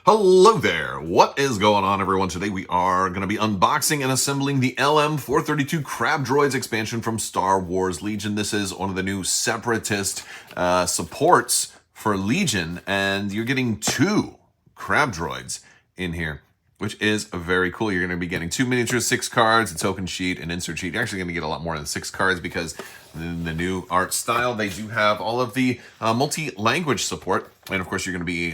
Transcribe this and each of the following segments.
Hello there! What is going on, everyone? Today we are going to be unboxing and assembling the LM-432 Crab Droids expansion from Star Wars Legion. This is one of the new Separatist supports for Legion, and you're getting 2 Crab Droids in here, which is very cool. You're going to be getting 2 miniatures, 6 cards, a token sheet, an insert sheet. You're actually going to get a lot more than 6 cards because in the new art style, they do have all of the multi-language support. And of course, you're going to be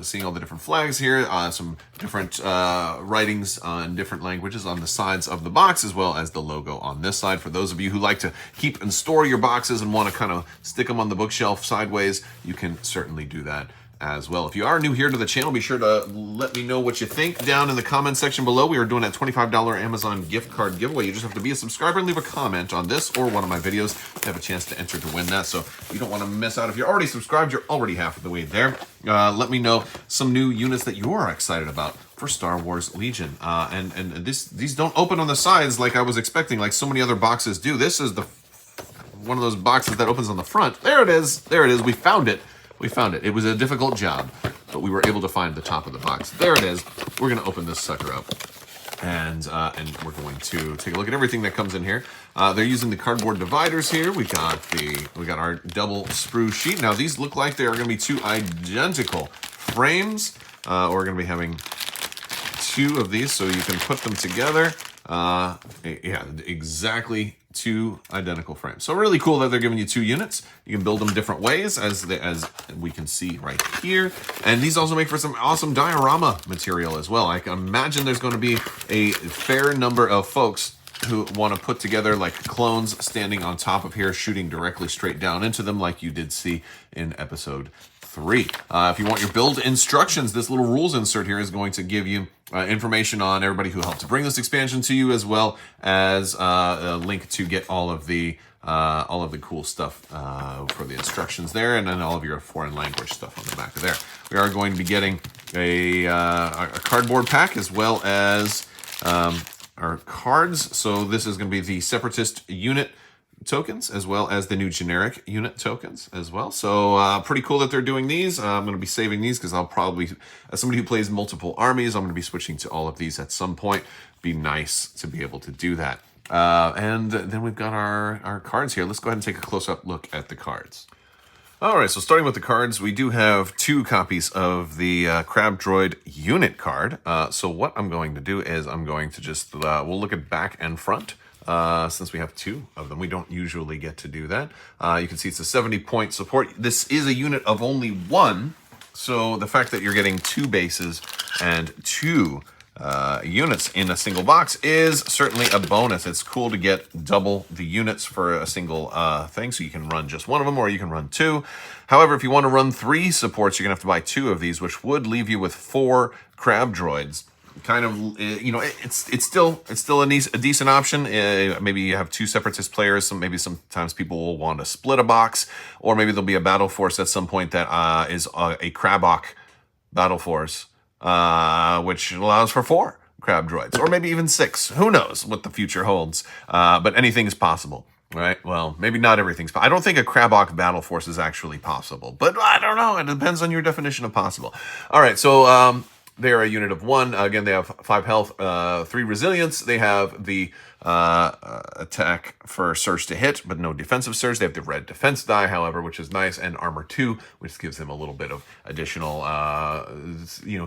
seeing all the different flags here, some different writings in different languages on the sides of the box, as well as the logo on this side. For those of you who like to keep and store your boxes and want to kind of stick them on the bookshelf sideways, you can certainly do that as well. If you are new here to the channel, be sure to let me know what you think down in the comment section below. We are doing a $25 Amazon gift card giveaway. You just have to be a subscriber and leave a comment on this or one of my videos to have a chance to enter to win that. So you don't want to miss out. If you're already subscribed, you're already half of the way there. Let me know some new units that you're excited about for Star Wars Legion. And these don't open on the sides like I was expecting, like so many other boxes do. This is the one of those boxes that opens on the front. There it is. There it is. We found it. We found it. It was a difficult job, but we were able to find the top of the box. There it is. We're going to open this sucker up, and we're going to take a look at everything that comes in here. They're using the cardboard dividers here. We got our double sprue sheet. Now these look like they are going to be 2 identical frames. We're going to be having 2 of these, so you can put them together. Yeah, exactly 2 identical frames. So really cool that they're giving you 2 units. You can build them different ways, as we can see right here. And these also make for some awesome diorama material as well. I can imagine there's going to be a fair number of folks who want to put together like clones standing on top of here, shooting directly straight down into them like you did see in episode 3. If you want your build instructions, this little rules insert here is going to give you information on everybody who helped to bring this expansion to you, as well as a link to get all of the cool stuff for the instructions there, and then all of your foreign language stuff on the back of there. We are going to be getting a cardboard pack, as well as our cards. So this is going to be the Separatist unit tokens, as well as the new generic unit tokens as well. So pretty cool that they're doing these. I'm going to be saving these because I'll probably, as somebody who plays multiple armies, I'm going to be switching to all of these at some point. Be nice to be able to do that. And then we've got our cards here. Let's go ahead and take a close-up look at the cards. All right, so starting with the cards, we do have 2 copies of the Crab Droid unit card. So what I'm going to do is I'm going to just, we'll look at back and front. Since we have 2 of them, we don't usually get to do that. You can see it's a 70-point support. This is a unit of only 1, so the fact that you're getting 2 bases and 2 units in a single box is certainly a bonus. It's cool to get double the units for a single thing, so you can run just 1 of them or you can run 2. However, if you want to run 3 supports, you're gonna have to buy 2 of these, which would leave you with 4 Crab Droids. Kind of, you know, it's still a decent option. Maybe you have 2 Separatist players. Maybe sometimes people will want to split a box, or maybe there'll be a battle force at some point that is a Crabbok battle force, which allows for 4 Crab Droids, or maybe even 6. Who knows what the future holds? But anything is possible, right? Well, maybe not everything's possible. I don't think a Crabbok battle force is actually possible, but I don't know. It depends on your definition of possible. All right, so they are a unit of 1. Again, they have 5 health, 3 resilience. They have the attack for surge to hit, but no defensive surge. They have the red defense die, however, which is nice, and armor 2, which gives them a little bit of additional,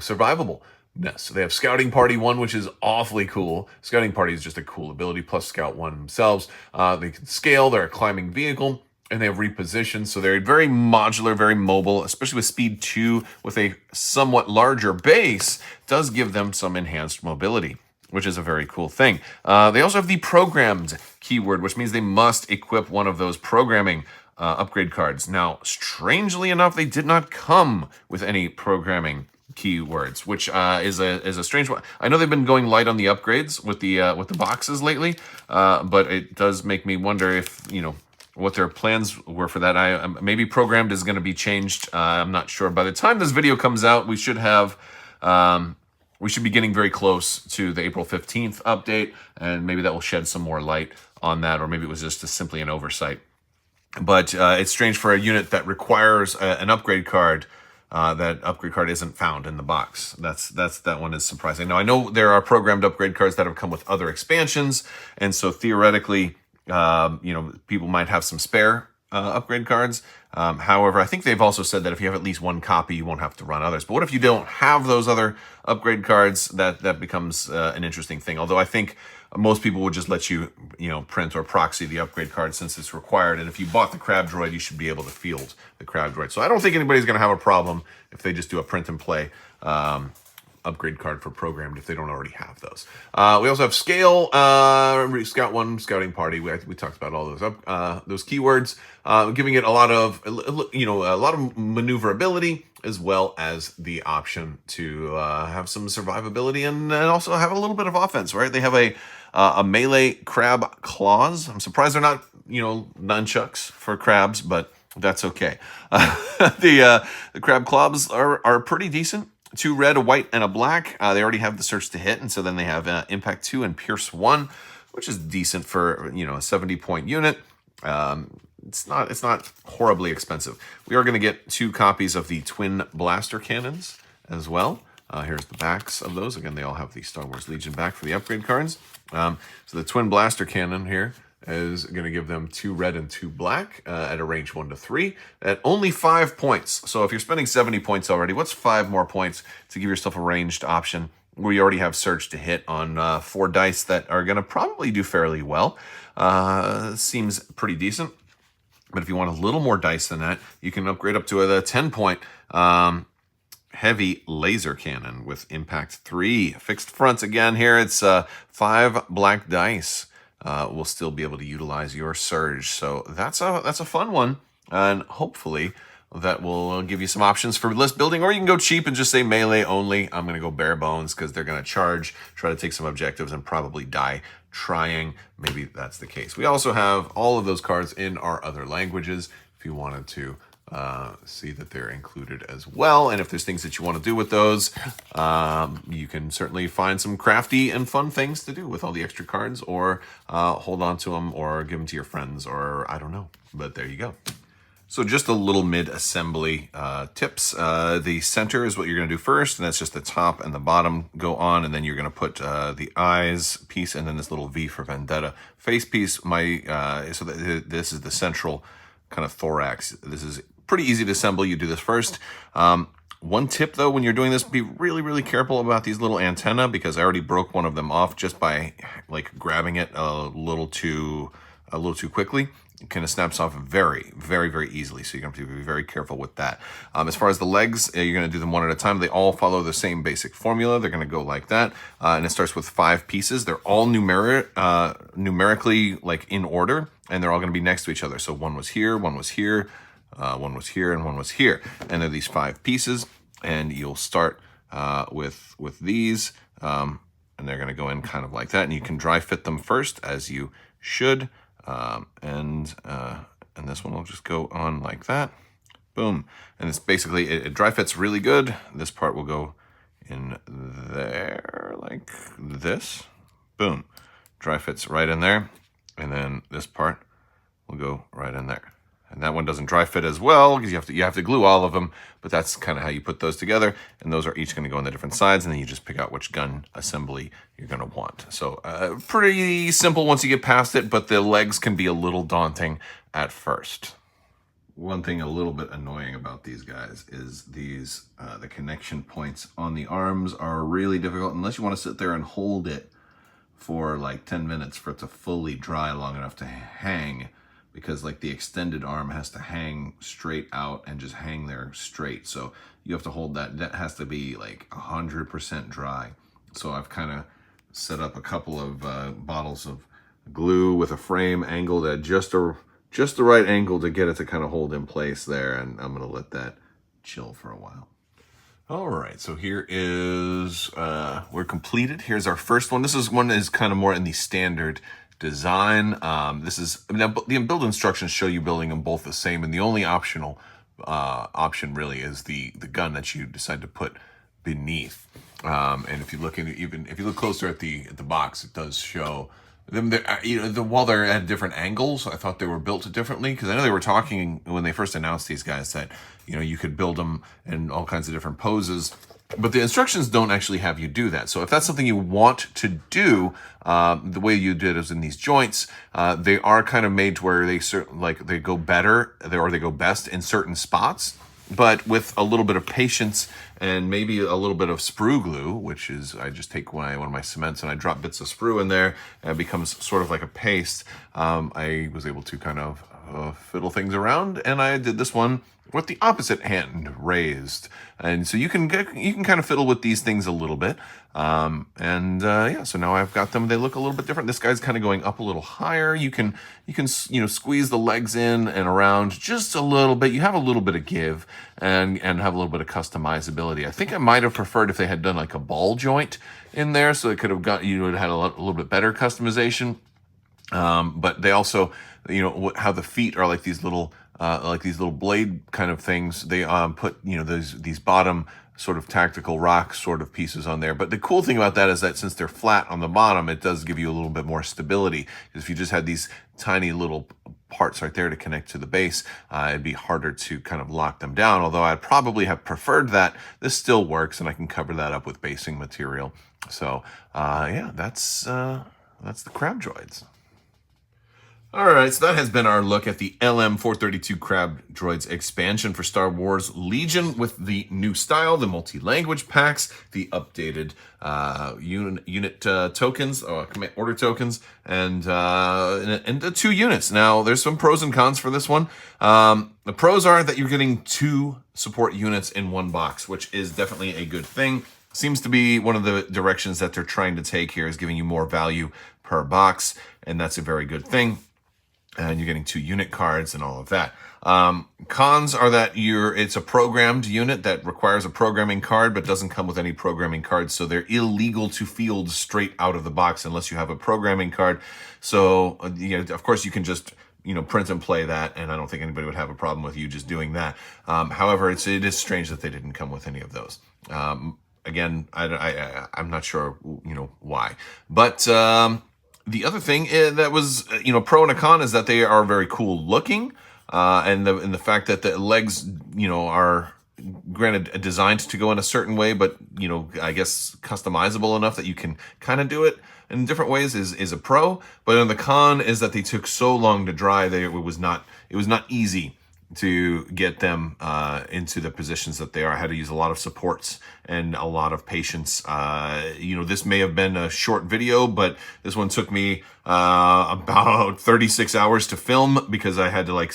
survivableness. They have Scouting Party 1, which is awfully cool. Scouting Party is just a cool ability, plus Scout 1 themselves. They can scale. They're a climbing vehicle. And they have repositioned, so they're very modular, very mobile, especially with speed 2 with a somewhat larger base, does give them some enhanced mobility, which is a very cool thing. They also have the programmed keyword, which means they must equip one of those programming upgrade cards. Now, strangely enough, they did not come with any programming keywords, which is a strange one. I know they've been going light on the upgrades with the boxes lately, but it does make me wonder if, you know, what their plans were for that. Maybe programmed is going to be changed. I'm not sure. By the time this video comes out, we should have, we should be getting very close to the April 15th update, and maybe that will shed some more light on that, or maybe it was just simply an oversight. But it's strange for a unit that requires an upgrade card that upgrade card isn't found in the box. That one is surprising. Now I know there are programmed upgrade cards that have come with other expansions, and so theoretically, people might have some spare upgrade cards. However, I think they've also said that if you have at least one copy, you won't have to run others. But what if you don't have those other upgrade cards? That becomes an interesting thing. Although I think most people would just let you, print or proxy the upgrade card since it's required. And if you bought the Crab Droid, you should be able to field the Crab Droid. So I don't think anybody's going to have a problem if they just do a print and play upgrade card for programmed if they don't already have those. We also have scale, Scout 1, Scouting Party. We talked about all those keywords, giving it a lot of maneuverability, as well as the option to have some survivability and also have a little bit of offense, right? They have a melee crab claws. I'm surprised they're not, nunchucks for crabs, but that's okay. The crab claws are pretty decent. 2 red, a white, and a black. They already have the search to hit, and so then they have impact 2 and pierce 1, which is decent for a 70-point unit. It's not horribly expensive. We are going to get 2 copies of the twin blaster cannons as well. Here's the backs of those. Again, they all have the Star Wars Legion back for the upgrade cards. So the twin blaster cannon here is going to give them 2 red and 2 black at a range 1 to 3 at only 5 points. So if you're spending 70 points already, what's 5 more points to give yourself a ranged option where you already have surge to hit on 4 dice that are going to probably do fairly well? Seems pretty decent. But if you want a little more dice than that, you can upgrade up to a 10-point heavy laser cannon with impact 3. Fixed fronts again here. It's 5 black dice. Will still be able to utilize your surge. So that's a fun one. And hopefully that will give you some options for list building, or you can go cheap and just say melee only. I'm going to go bare bones because they're going to charge, try to take some objectives, and probably die trying. Maybe that's the case. We also have all of those cards in our other languages if you wanted to see that they're included as well. And if there's things that you want to do with those, you can certainly find some crafty and fun things to do with all the extra cards, or hold on to them, or give them to your friends, or I don't know. But there you go. So just a little mid-assembly tips. The center is what you're going to do first, and that's just the top and the bottom go on, and then you're going to put the eyes piece, and then this little V for Vendetta face piece. This is the central kind of thorax. This is pretty easy to assemble. You do this first. One tip though, when you're doing this, be really, really careful about these little antennae, because I already broke one of them off just by grabbing it a little too quickly. It kind of snaps off very, very, very easily. So you're going to have to be very careful with that. As far as the legs, you're going to do them one at a time. They all follow the same basic formula. They're going to go like that. And it starts with 5 pieces. They're all numerically in order, and they're all going to be next to each other. So one was here, one was here, one was here, and one was here. And they're these 5 pieces, and you'll start with these, and they're going to go in kind of like that. And you can dry fit them first, as you should. And this one will just go on like that. Boom. And it's basically, it dry fits really good. This part will go in there like this. Boom. Dry fits right in there. And then this part will go right in there. And that one doesn't dry fit as well because you have to glue all of them, but that's kind of how you put those together. And those are each going to go on the different sides, and then you just pick out which gun assembly you're going to want. So pretty simple once you get past it, but the legs can be a little daunting at first. One thing a little bit annoying about these guys is the connection points on the arms are really difficult unless you want to sit there and hold it for like 10 minutes for it to fully dry long enough to hang. Because the extended arm has to hang straight out and just hang there straight. So you have to hold that. That has to be 100% dry. So I've kind of set up a couple of bottles of glue with a frame angled at just the right angle to get it to kind of hold in place there. And I'm going to let that chill for a while. All right, so here is, we're completed. Here's our first one. This is one that is kind of more in the standard design. The build instructions show you building them both the same, and the only optional option really is the gun that you decide to put beneath. And if you look closer at the box, it does show While they're at different angles, I thought they were built differently, because I know they were talking when they first announced these guys that you could build them in all kinds of different poses, but the instructions don't actually have you do that. So if that's something you want to do, the way you did is in these joints. They are kind of made to where they go better, or they go best in certain spots. But with a little bit of patience and maybe a little bit of sprue glue, which is, I just take one of my cements and I drop bits of sprue in there, and it becomes sort of like a paste. I was able to kind of fiddle things around, and I did this one with the opposite hand raised. And so you can kind of fiddle with these things a little bit. Yeah, so now I've got them. They look a little bit different. This guy's kind of going up a little higher. You can squeeze the legs in and around just a little bit. You have a little bit of give and have a little bit of customizability. I think I might have preferred if they had done like a ball joint in there, so it could have got, would have had a little bit better customization. But they also, how the feet are like these little blade kind of things. They put these bottom sort of tactical rock sort of pieces on there. But the cool thing about that is that since they're flat on the bottom, it does give you a little bit more stability. Because if you just had these tiny little parts right there to connect to the base, it'd be harder to kind of lock them down. Although I'd probably have preferred that. This still works, and I can cover that up with basing material. So yeah, that's the Crab Droids. All right, so that has been our look at the LM-432 Crab Droids expansion for Star Wars Legion, with the new style, the multi-language packs, the updated unit tokens, command order tokens, and the 2 units. Now, there's some pros and cons for this one. The pros are that you're getting 2 support units in one box, which is definitely a good thing. Seems to be one of the directions that they're trying to take here, is giving you more value per box, and that's a very good thing. And you're getting 2 unit cards and all of that. Cons are that it's a programmed unit that requires a programming card, but doesn't come with any programming cards, so they're illegal to field straight out of the box unless you have a programming card. So, of course, you can just print and play that, and I don't think anybody would have a problem with you just doing that. However, it is strange that they didn't come with any of those. Again, I'm not sure, why, but. The other thing that was, pro and a con is that they are very cool looking, and the fact that the legs, are granted designed to go in a certain way, but I guess customizable enough that you can kind of do it in different ways is a pro. But then the con is that they took so long to dry that it was not easy to get them into the positions that they are. I had to use a lot of supports and a lot of patience. This may have been a short video, but this one took me about 36 hours to film, because I had to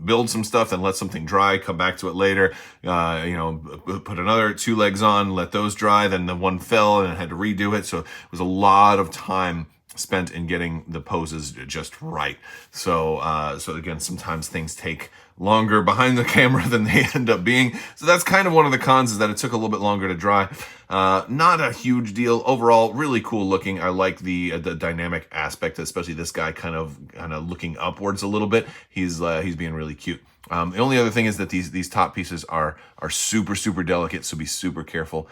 build some stuff and let something dry, come back to it later, put another 2 legs on, let those dry, then the one fell and I had to redo it. So it was a lot of time spent in getting the poses just right. So again, sometimes things take longer behind the camera than they end up being. So that's kind of one of the cons, is that it took a little bit longer to dry. Not a huge deal. Overall, really cool looking. I like the dynamic aspect, especially this guy kind of looking upwards a little bit. He's being really cute. The only other thing is that these top pieces are super, super delicate, so be super careful.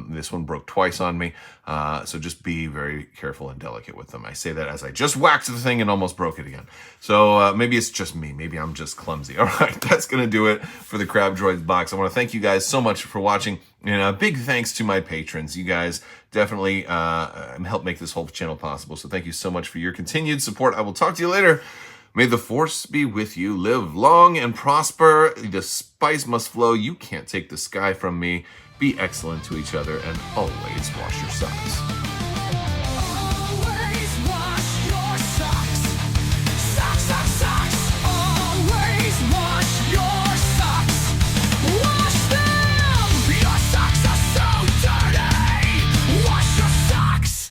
This one broke twice on me, so just be very careful and delicate with them. I say that as I just whacked the thing and almost broke it again. So maybe it's just me. Maybe I'm just clumsy. All right, that's going to do it for the Crab Droids box. I want to thank you guys so much for watching, and a big thanks to my patrons. You guys definitely help make this whole channel possible, so thank you so much for your continued support. I will talk to you later. May the force be with you. Live long and prosper. The spice must flow. You can't take the sky from me. Be excellent to each other, and always wash your socks.